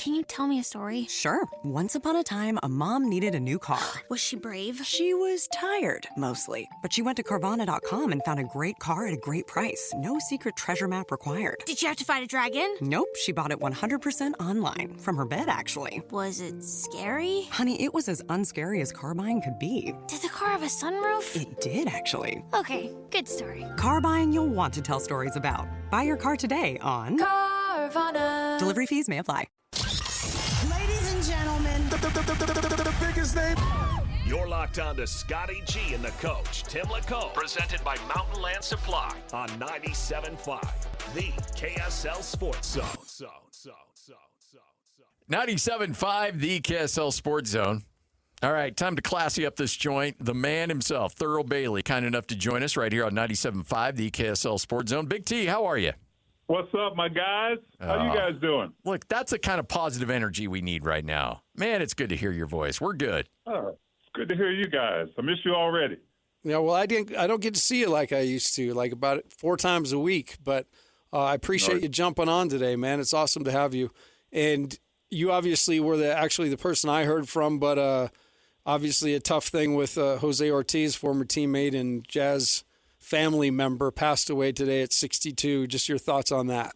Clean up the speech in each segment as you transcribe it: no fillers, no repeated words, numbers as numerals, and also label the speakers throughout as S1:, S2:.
S1: Can you tell me a story?
S2: Sure. Once upon a time, a mom needed a new car.
S1: Was she brave?
S2: She was tired, mostly. But she went to Carvana.com and found a great car at a great price. No secret treasure map required.
S1: Did she have to fight a dragon?
S2: Nope, she bought it 100% online. From her bed, actually.
S1: Was it scary?
S2: Honey, it was as unscary as car buying could be.
S1: Did the car have a sunroof?
S2: It did, actually.
S1: Okay, good story.
S2: Car buying you'll want to tell stories about. Buy your car today on
S1: Carvana.
S2: Delivery fees may apply.
S3: Ladies and gentlemen,
S4: The biggest name.
S5: You're locked on to Scotty G and the coach, Tim LaCombe, presented by Mountain Land Supply on 97.5, the KSL Sports Zone.
S6: 97.5, the KSL Sports Zone. All right, time to classy up this joint. The man himself, Thurl Bailey, kind enough to join us right here on 97.5, the KSL Sports Zone. Big T, how are you?
S7: What's up, my guys? How you guys doing?
S6: Look, that's the kind of positive energy we need right now. Man, it's good to hear your voice. We're good.
S7: Oh, it's good to hear you guys. I miss you already.
S4: Yeah, well, I don't get to see you like I used to, like about 4 times a week. But I appreciate you jumping on today, man. It's awesome to have you. And you obviously were actually the person I heard from, but obviously a tough thing with Jose Ortiz, former teammate and Jazz family member, passed away today at 62. Just your thoughts on that.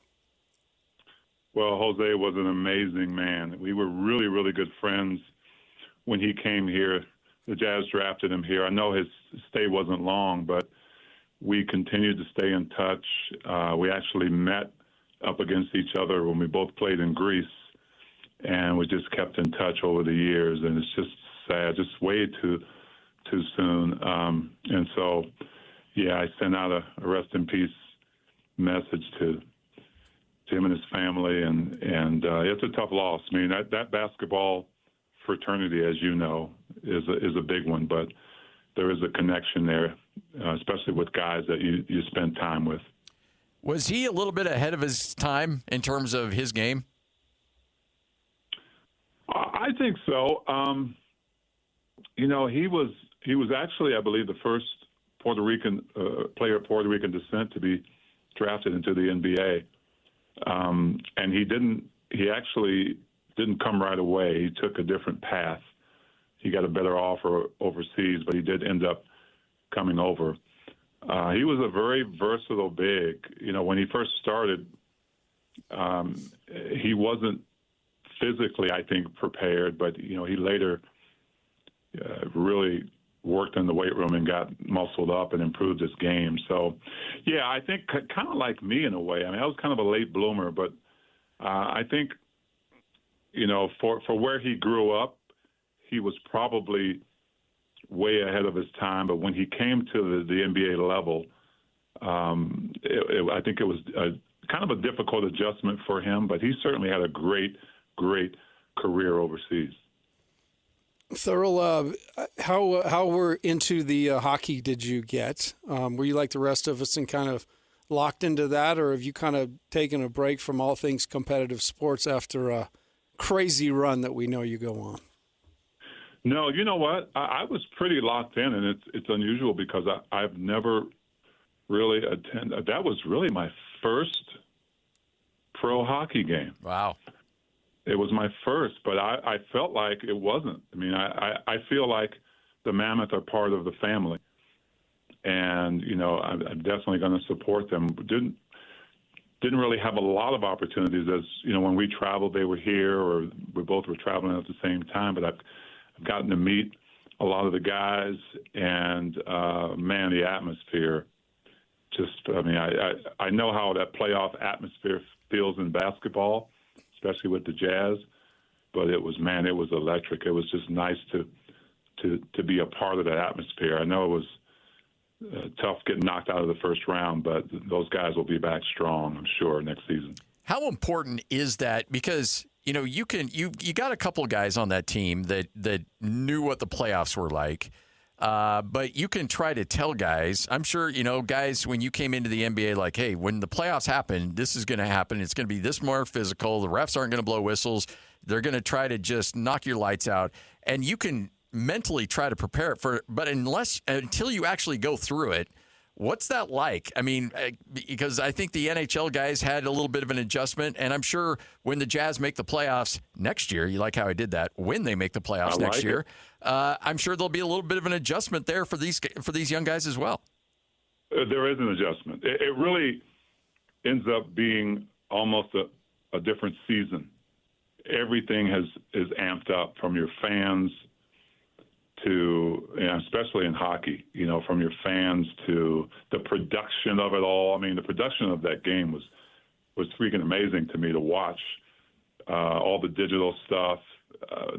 S7: Well, Jose was an amazing man. We were really, really good friends when he came here. The Jazz drafted him here. I know his stay wasn't long, but we continued to stay in touch. We actually met up against each other when we both played in Greece, and we just kept in touch over the years. And it's just sad, just way too soon. And so, yeah, I sent out a rest in peace message to him and his family, and it's a tough loss. I mean, that basketball fraternity, as you know, is a big one, but there is a connection there, especially with guys that you spend time with.
S6: Was he a little bit ahead of his time in terms of his game?
S7: I think so. He was actually, I believe, the first Puerto Rican player of Puerto Rican descent to be drafted into the NBA. And he actually didn't come right away. He took a different path. He got a better offer overseas, but he did end up coming over. He was a very versatile big. When he first started, he wasn't physically, I think, prepared, but, he later really worked in the weight room and got muscled up and improved his game. So, yeah, I think kind of like me in a way. I mean, I was kind of a late bloomer, but I think, for where he grew up, he was probably way ahead of his time. But when he came to the NBA level, I think it was kind of a difficult adjustment for him, but he certainly had a great career overseas.
S4: Thurl, how were into the hockey did you get? Were you like the rest of us and kind of locked into that, or have you kind of taken a break from all things competitive sports after a crazy run that we know you go on?
S7: No, you know what? I was pretty locked in, and it's unusual because I've never really attended. That was really my first pro hockey game.
S6: Wow.
S7: It was my first, but I felt like it wasn't. I mean, I feel like the Mammoth are part of the family, and I'm definitely going to support them. Didn't really have a lot of opportunities, as when we traveled, they were here, or we both were traveling at the same time. But I've gotten to meet a lot of the guys, and man, the atmosphere. I know how that playoff atmosphere feels in basketball, especially with the Jazz, but it was electric. It was just nice to be a part of that atmosphere. I know it was tough getting knocked out of the first round, but those guys will be back strong, I'm sure, next season.
S6: How important is that? Because you got a couple of guys on that team that knew what the playoffs were like. But you can try to tell guys, I'm sure, guys, when you came into the NBA, like, hey, when the playoffs happen, this is going to happen. It's going to be this more physical. The refs aren't going to blow whistles. They're going to try to just knock your lights out. And you can mentally try to prepare for it. But until you actually go through it, What's that like? I mean, because I think the NHL guys had a little bit of an adjustment, and I'm sure when the Jazz make the playoffs next year, you like how I did that, when they make the playoffs next year, I'm sure there'll be a little bit of an adjustment there for these young guys as well.
S7: There is an adjustment. It really ends up being almost a different season. Everything is amped up, from your fans to, especially in hockey, from your fans to the production of it all. I mean, the production of that game was freaking amazing to me to watch. All the digital stuff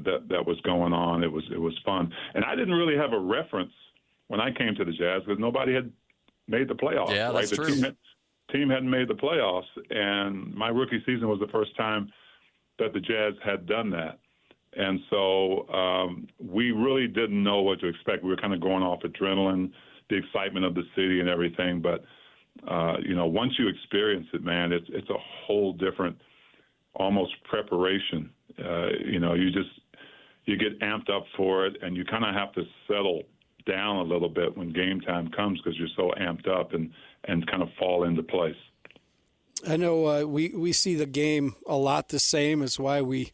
S7: that was going on. It was fun. And I didn't really have a reference when I came to the Jazz because nobody had made the playoffs.
S6: Yeah, that's true.
S7: Team hadn't made the playoffs, and my rookie season was the first time that the Jazz had done that. And so we really didn't know what to expect. We were kind of going off adrenaline, the excitement of the city and everything. But, once you experience it, man, it's a whole different, almost preparation. You get amped up for it, and you kind of have to settle down a little bit when game time comes because you're so amped up and kind of fall into place.
S4: I know we see the game a lot the same as why we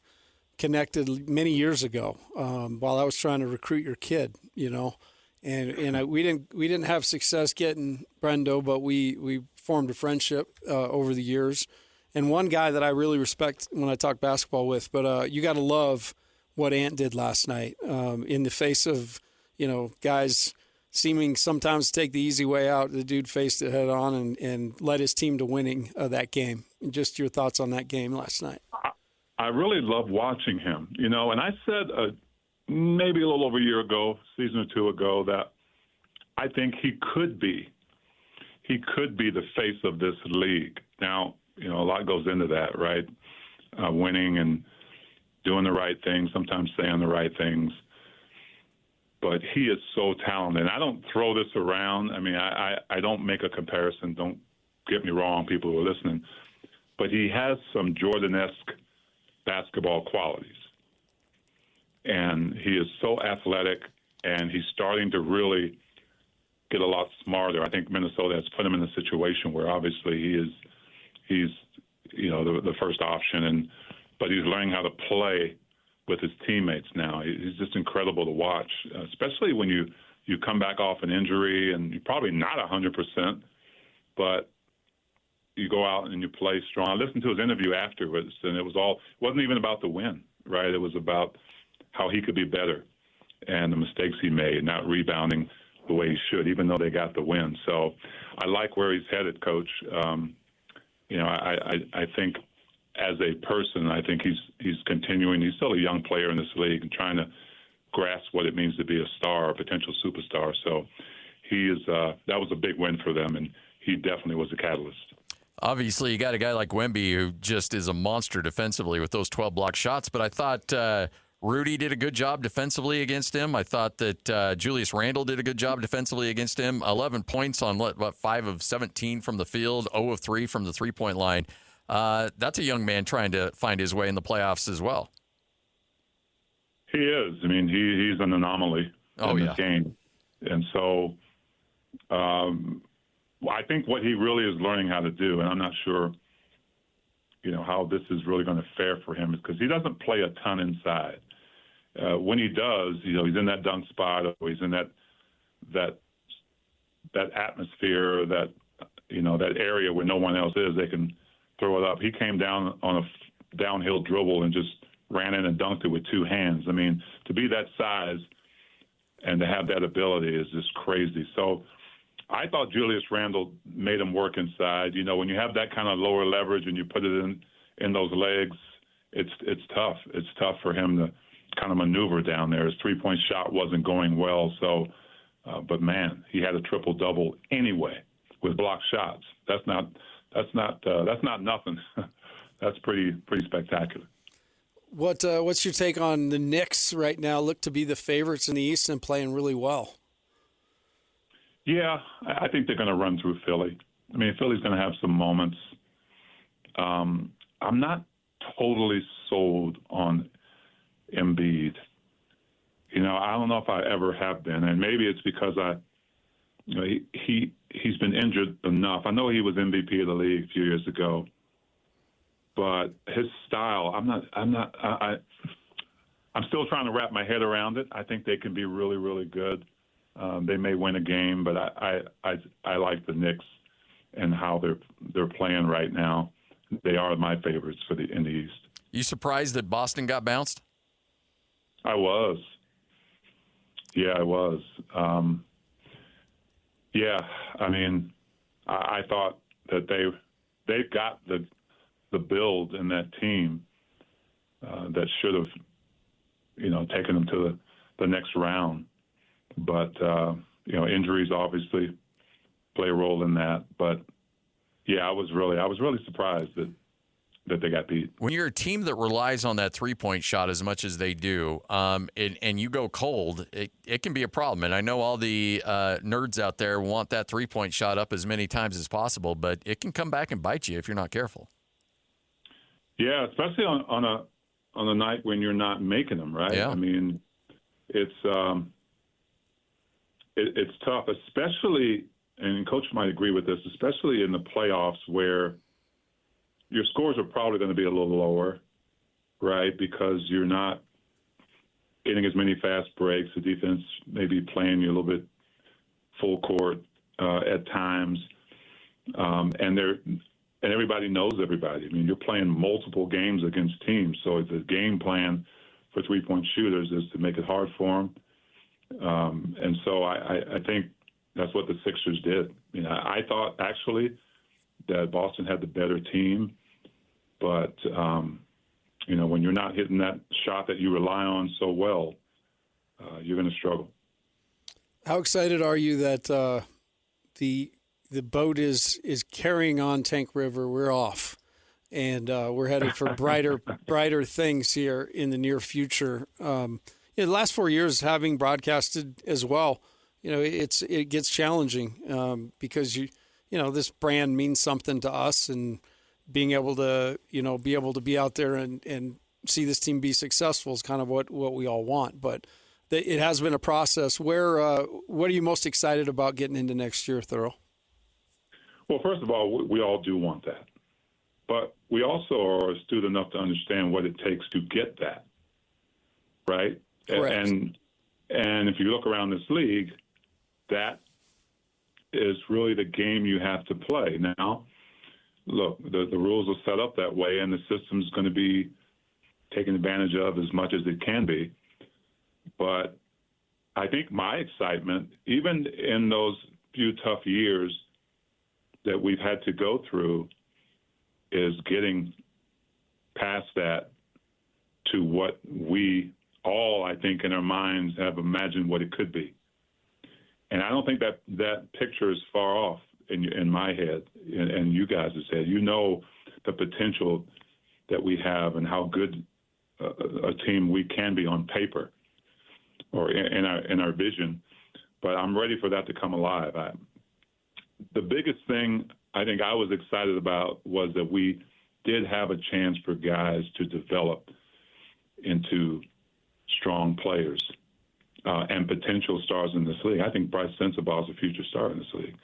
S4: connected many years ago while I was trying to recruit your kid, and we didn't have success getting Brendo, but we formed a friendship over the years. And one guy that I really respect when I talk basketball with, but you got to love what Ant did last night in the face of, guys seeming sometimes to take the easy way out. The dude faced it head on and led his team to winning that game. And just your thoughts on that game last night.
S7: I really love watching him, and I said maybe a little over a year ago, season or two ago, that I think he could be the face of this league. Now, a lot goes into that, right? Winning and doing the right things, sometimes saying the right things. But he is so talented. And I don't throw this around. I mean, I don't make a comparison. Don't get me wrong, people who are listening. But he has some Jordan-esque basketball qualities. And he is so athletic, and he's starting to really get a lot smarter. I think Minnesota has put him in a situation where obviously he's the first option, but he's learning how to play with his teammates now. He's just incredible to watch, especially when you come back off an injury and you're probably not 100%, but you go out and you play strong. I listened to his interview afterwards, and it wasn't even about the win, right? It was about how he could be better and the mistakes he made, not rebounding the way he should, even though they got the win. So I like where he's headed, Coach. I think as a person, I think he's continuing. He's still a young player in this league and trying to grasp what it means to be a star, a potential superstar. So that was a big win for them, and he definitely was a catalyst.
S6: Obviously, you got a guy like Wemby who just is a monster defensively with those 12 block shots, but I thought Rudy did a good job defensively against him. I thought that Julius Randle did a good job defensively against him. 11 points on 5 of 17 from the field, 0 of 3 from the three-point line. That's a young man trying to find his way in the playoffs as well.
S7: He is. I mean, he's an anomaly in this game. And so I think what he really is learning how to do, and I'm not sure, how this is really going to fare for him, is because he doesn't play a ton inside. When he does, he's in that dunk spot, or he's in that atmosphere, that area where no one else is. They can throw it up. He came down on a downhill dribble and just ran in and dunked it with two hands. I mean, to be that size and to have that ability is just crazy. So I thought Julius Randle made him work inside. When you have that kind of lower leverage and you put it in those legs, it's tough. It's tough for him to kind of maneuver down there. His three-point shot wasn't going well. So, but man, he had a triple-double anyway with blocked shots. That's not nothing. That's pretty spectacular.
S4: What's your take on the Knicks right now? Look to be the favorites in the East and playing really well.
S7: Yeah, I think they're going to run through Philly. I mean, Philly's going to have some moments. I'm not totally sold on Embiid. I don't know if I ever have been, and maybe it's because he's enough. I know he was MVP of the league a few years ago, but his style, I'm still trying to wrap my head around it. I think they can be really, really good. They may win a game, but I like the Knicks and how they're playing right now. They are my favorites in the East.
S6: You surprised that Boston got bounced?
S7: I was. Yeah, I was. I mean, I thought that they got the build in that team that should have, taken them to the next round. But injuries obviously play a role in that. But yeah, I was really surprised that they got beat.
S6: When you're a team that relies on that three-point shot as much as they do, and you go cold, it can be a problem. And I know all the nerds out there want that three-point shot up as many times as possible, but it can come back and bite you if you're not careful.
S7: Yeah, especially on a night when you're not making them, right?
S6: Yeah.
S7: I mean, it's tough, especially, and Coach might agree with this, especially in the playoffs where your scores are probably going to be a little lower, right? Because you're not getting as many fast breaks. The defense may be playing you a little bit full court at times, and everybody knows everybody. I mean, you're playing multiple games against teams, so the game plan for three-point shooters is to make it hard for them. And so I think that's what the Sixers did. I thought actually that Boston had the better team, but when you're not hitting that shot that you rely on so well, you're going to struggle.
S4: How excited are you that the boat is carrying on Tank River? We're off, and we're headed for brighter things here in the near future. The last 4 years, having broadcasted as well, it gets challenging because this brand means something to us, and being able to be out there and see this team be successful is kind of what we all want. But it has been a process. What are you most excited about getting into next year, Thurl?
S7: Well, first of all, we all do want that, but we also are astute enough to understand what it takes to get that, right?
S4: Correct.
S7: And if you look around this league, that is really the game you have to play. Now, look, the rules are set up that way, and the system's going to be taken advantage of as much as it can be. But I think my excitement, even in those few tough years that we've had to go through, is getting past that to what we all, I think, in our minds have imagined what it could be. And I don't think that picture is far off in my head and you guys' head. The potential that we have and how good a team we can be on paper or in our vision. But I'm ready for that to come alive. The biggest thing I think I was excited about was that we did have a chance for guys to develop into strong players and potential stars in this league. I think Bryce Sensabaugh is a future star in this league.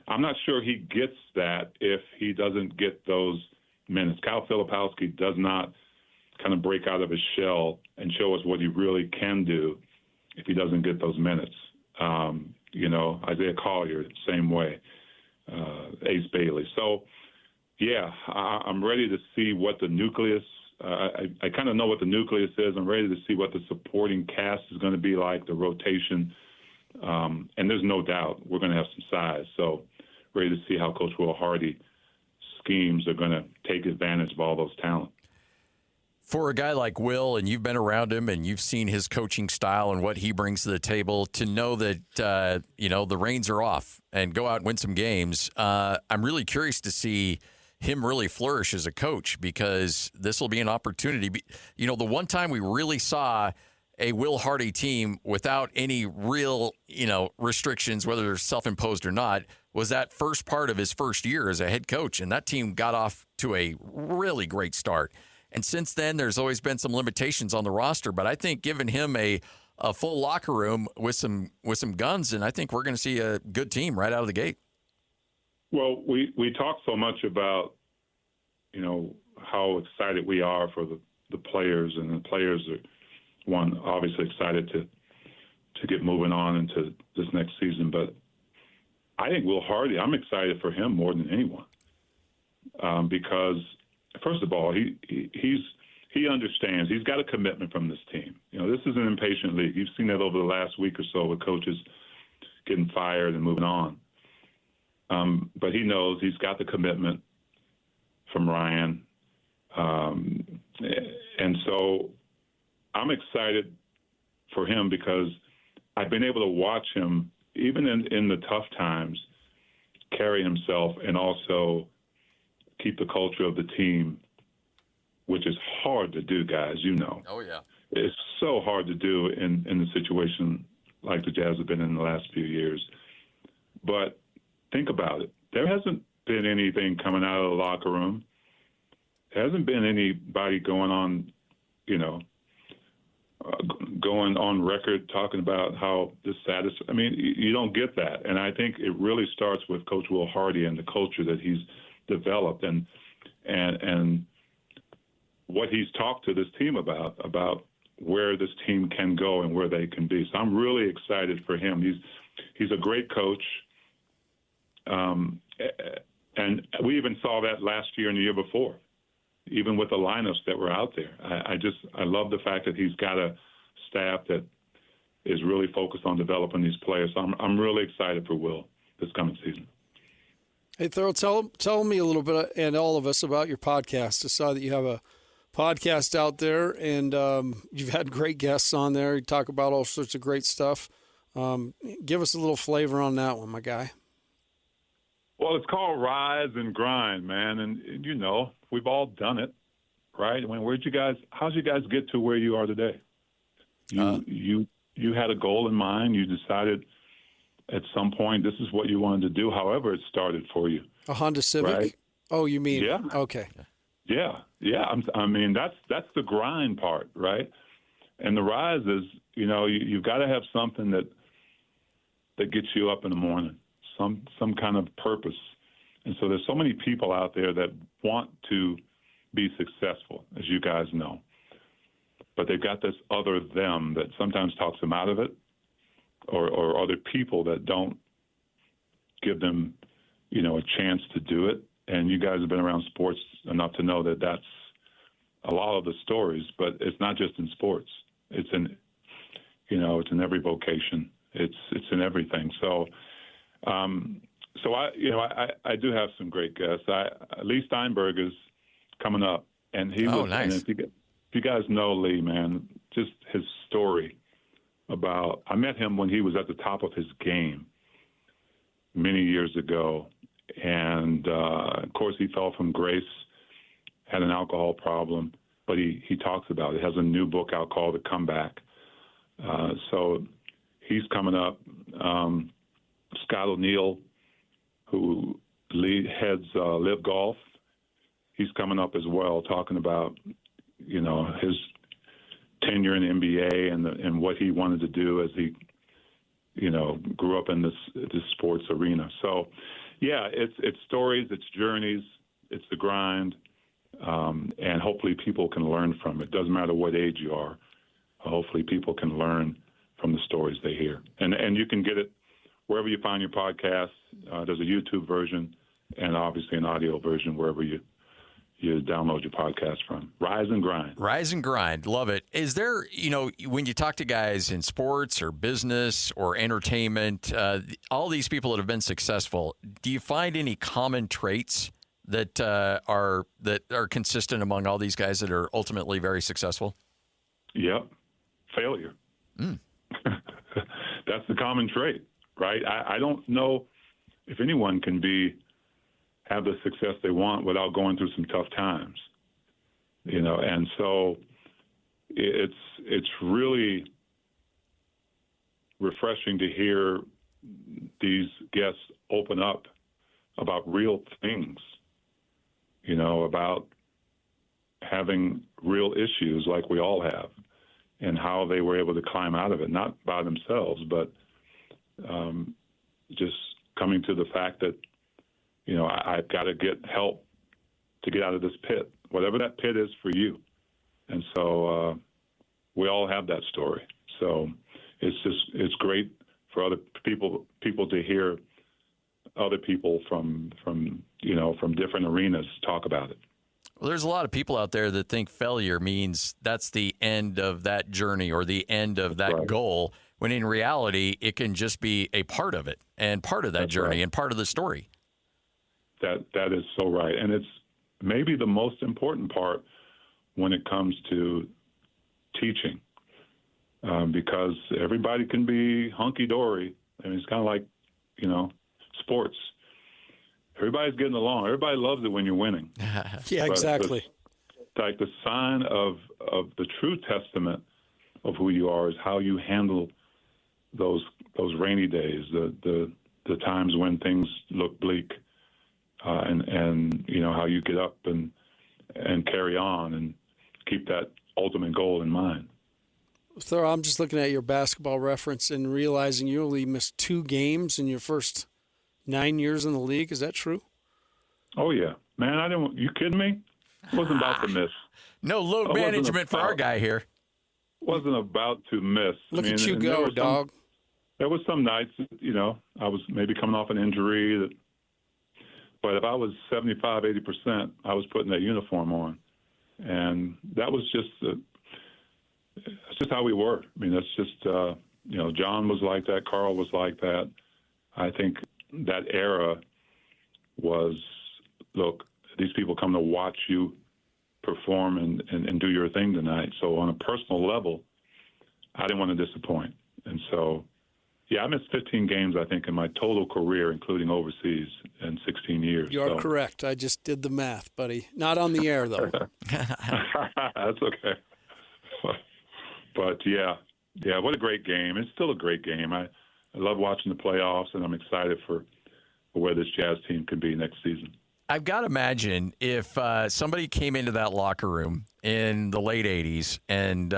S7: I'm not sure he gets that if he doesn't get those minutes. Kyle Filipowski does not kind of break out of his shell and show us what he really can do if he doesn't get those minutes. Isaiah Collier, same way, Ace Bailey. So, yeah, I'm ready to see what the nucleus I kind of know what the nucleus is. I'm ready to see what the supporting cast is going to be like, the rotation. And there's no doubt we're going to have some size. So ready to see how Coach Will Hardy schemes are going to take advantage of all those talent.
S6: For a guy like Will, and you've been around him and you've seen his coaching style and what he brings to the table, to know that, the reins are off and go out and win some games, I'm really curious to see him really flourish as a coach, because this will be an opportunity. The one time we really saw a Will Hardy team without any real, restrictions, whether they're self-imposed or not, was that first part of his first year as a head coach. And that team got off to a really great start. And since then, there's always been some limitations on the roster. But I think giving him a full locker room with some guns, and I think we're going to see a good team right out of the gate.
S7: Well, we talk so much about, how excited we are for the players, and the players are, obviously excited to get moving on into this next season. But I think Will Hardy, I'm excited for him more than anyone, because first of all, he understands. He's got a commitment from this team. This is an impatient league. You've seen that over the last week or so with coaches getting fired and moving on. But he knows he's got the commitment from Ryan. And so I'm excited for him because I've been able to watch him, even in the tough times, carry himself and also keep the culture of the team, which is hard to do, guys,
S6: Oh, yeah.
S7: It's so hard to do in the situation like the Jazz have been in the last few years. But think about it. There hasn't been anything coming out of the locker room. There hasn't been anybody going on, going on record talking about how dissatisfied. I mean, you don't get that. And I think it really starts with Coach Will Hardy and the culture that he's developed and what he's talked to this team about where this team can go and where they can be. So I'm really excited for him. He's a great coach. And we even saw that last year and the year before, even with the lineups that were out there. I love the fact that he's got a staff that is really focused on developing these players. So I'm really excited for Will this coming season.
S4: Hey, Thurl, tell me a little bit, and all of us, about your podcast. I saw that you have a podcast out there, and you've had great guests on there. You talk about all sorts of great stuff. Give us a little flavor on that one, my guy.
S7: Well, it's called Rise and Grind, man, and we've all done it, right? I mean, how'd you guys get to where you are today? You had a goal in mind. You decided at some point this is what you wanted to do. However, it started for you. A Honda Civic?
S4: Right? Oh, you mean?
S7: Yeah.
S4: Okay.
S7: Yeah. I mean, that's the grind part, right? And the rise is, you've got to have something that gets you up in the morning. Some kind of purpose. And so there's so many people out there that want to be successful, as you guys know. But they've got this other them that sometimes talks them out of it, or other people that don't give them, a chance to do it. And you guys have been around sports enough to know that that's a lot of the stories, but it's not just in sports. It's in, it's in every vocation. It's in everything. So, I do have some great guests. Lee Steinberg is coming up, and he was.
S6: Nice.
S7: And if you guys know Lee, man, just his story about. I met him when he was at the top of his game many years ago, and of course he fell from grace, had an alcohol problem, but he talks about it. He has a new book out called The Comeback. So he's coming up. Scott O'Neill, who heads Live Golf, he's coming up as well, talking about his tenure in the NBA and what he wanted to do as he grew up in this sports arena. So yeah, it's stories, it's journeys, it's the grind, and hopefully people can learn from it. Doesn't matter what age you are. Hopefully people can learn from the stories they hear, and you can get it wherever you find your podcasts. There's a YouTube version and obviously an audio version wherever you download your podcast from. Rise and Grind.
S6: Rise and Grind. Love it. Is there, when you talk to guys in sports or business or entertainment, all these people that have been successful, do you find any common traits that are consistent among all these guys that are ultimately very successful?
S7: Yep. Failure. That's the common trait. Right? I don't know if anyone can have the success they want without going through some tough times, and so it's really refreshing to hear these guests open up about real things, about having real issues like we all have and how they were able to climb out of it, not by themselves, but just coming to the fact that, I've got to get help to get out of this pit, whatever that pit is for you. And so we all have that story. So it's great for other people to hear other people from different arenas talk about it.
S6: Well, there's a lot of people out there that think failure means that's the end of that journey or the end of that goal, when in reality, it can just be a part of it and part of that journey and part of the story.
S7: That is so right. And it's maybe the most important part when it comes to teaching, because everybody can be hunky-dory. I mean, it's kind of like, sports. Everybody's getting along. Everybody loves it when you're winning.
S4: Yeah, exactly.
S7: Like the sign of the true testament of who you are is how you handle those rainy days, the times when things look bleak, and how you get up and carry on and keep that ultimate goal in mind.
S4: Thurl, I'm just looking at your basketball reference and realizing you only missed 2 games in your first 9 years in the league. Is that true?
S7: Oh, yeah. Man, you kidding me? Wasn't about to miss.
S6: No load management for our guy here.
S7: Wasn't about to miss.
S4: Look at you go, dog.
S7: There was some nights, I was maybe coming off an injury. But if I was 75, 80%, I was putting that uniform on. And that was that's just how we were. I mean, that's just, John was like that. Carl was like that. I think that era was, look, these people come to watch you perform and do your thing tonight. So on a personal level, I didn't want to disappoint. And so, yeah, I missed 15 games, I think, in my total career, including overseas, in 16 years.
S4: You are correct. I just did the math, buddy. Not on the air, though.
S7: That's okay. But, yeah, what a great game. It's still a great game. I love watching the playoffs, and I'm excited for where this Jazz team could be next season.
S6: I've got to imagine if somebody came into that locker room in the late 80s and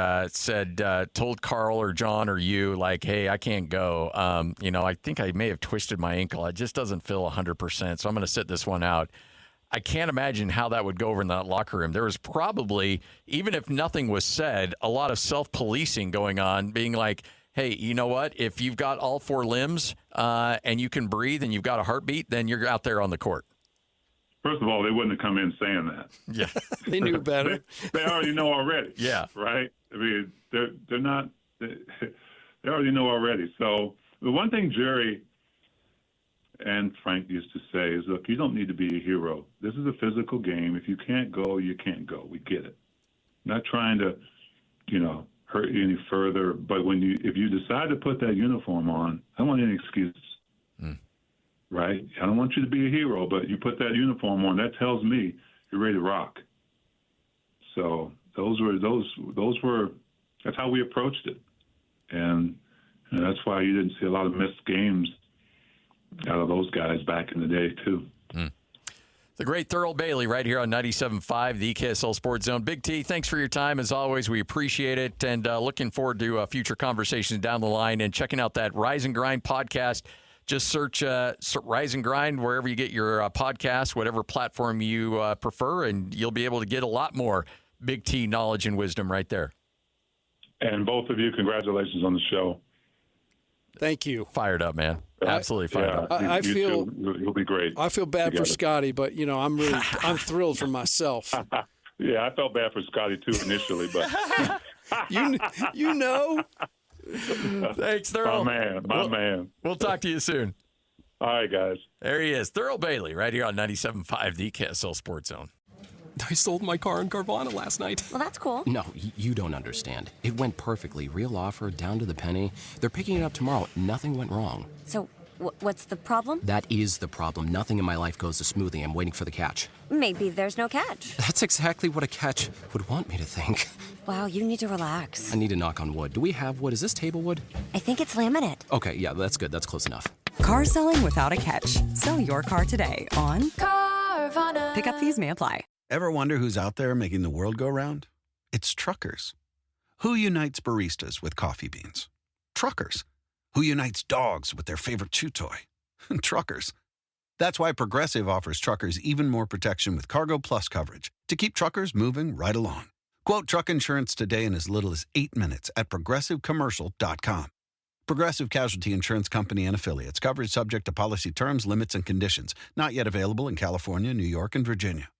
S6: told Carl or John or you, like, hey, I can't go. I think I may have twisted my ankle. It just doesn't feel 100%, so I'm going to sit this one out. I can't imagine how that would go over in that locker room. There was probably, even if nothing was said, a lot of self-policing going on, being like, hey, you know what? If you've got all 4 limbs and you can breathe and you've got a heartbeat, then you're out there on the court.
S7: First of all, they wouldn't have come in saying that.
S6: Yeah.
S4: They knew better.
S7: They already know already.
S6: Yeah.
S7: Right? I mean, they're not – they already know already. So the one thing Jerry and Frank used to say is, look, you don't need to be a hero. This is a physical game. If you can't go, you can't go. We get it. Not trying to, hurt you any further. But if you decide to put that uniform on, I don't want any excuses. Right? I don't want you to be a hero, but you put that uniform on, that tells me you're ready to rock. So that's how we approached it. And that's why you didn't see a lot of missed games out of those guys back in the day, too.
S6: The great Thurl Bailey right here on 97.5, the KSL Sports Zone. Big T, thanks for your time. As always, we appreciate it. And looking forward to future conversations down the line and checking out that Rise and Grind podcast. Just search Rise and Grind wherever you get your podcast, whatever platform you prefer, and you'll be able to get a lot more Big T knowledge and wisdom right there.
S7: And both of you, congratulations on the show.
S4: Thank you.
S6: Fired up, man. Absolutely fired up.
S4: I feel
S7: you'll be great.
S4: I feel bad for Scotty, but I'm thrilled for myself.
S7: Yeah, I felt bad for Scotty too initially, but
S4: you know.
S6: Thanks, Thurl.
S7: My man.
S6: We'll talk to you soon.
S7: All right, guys.
S6: There he is, Thurl Bailey, right here on 97.5, the KSL Sports Zone.
S8: I sold my car in Carvana last night.
S1: Well, that's cool.
S8: No, you don't understand. It went perfectly. Real offer, down to the penny. They're picking it up tomorrow. Nothing went wrong.
S1: So, what's the problem?
S8: That is the problem. Nothing in my life goes as smoothly. I'm waiting for the catch.
S1: Maybe there's no catch.
S8: That's exactly what a catch would want me to think.
S1: Wow, you need to relax.
S8: I need to knock on wood. Do we have wood? Is this table wood?
S1: I think it's laminate.
S8: Okay, yeah, that's good. That's close enough.
S2: Car selling without a catch. Sell your car today on
S1: Carvana.
S2: Pickup fees may apply.
S9: Ever wonder who's out there making the world go round? It's truckers. Who unites baristas with coffee beans? Truckers. Who unites dogs with their favorite chew toy? Truckers. That's why Progressive offers truckers even more protection with Cargo Plus coverage to keep truckers moving right along. Quote truck insurance today in as little as 8 minutes at progressivecommercial.com. Progressive Casualty Insurance Company and Affiliates. Coverage subject to policy terms, limits, and conditions. Not yet available in California, New York, and Virginia.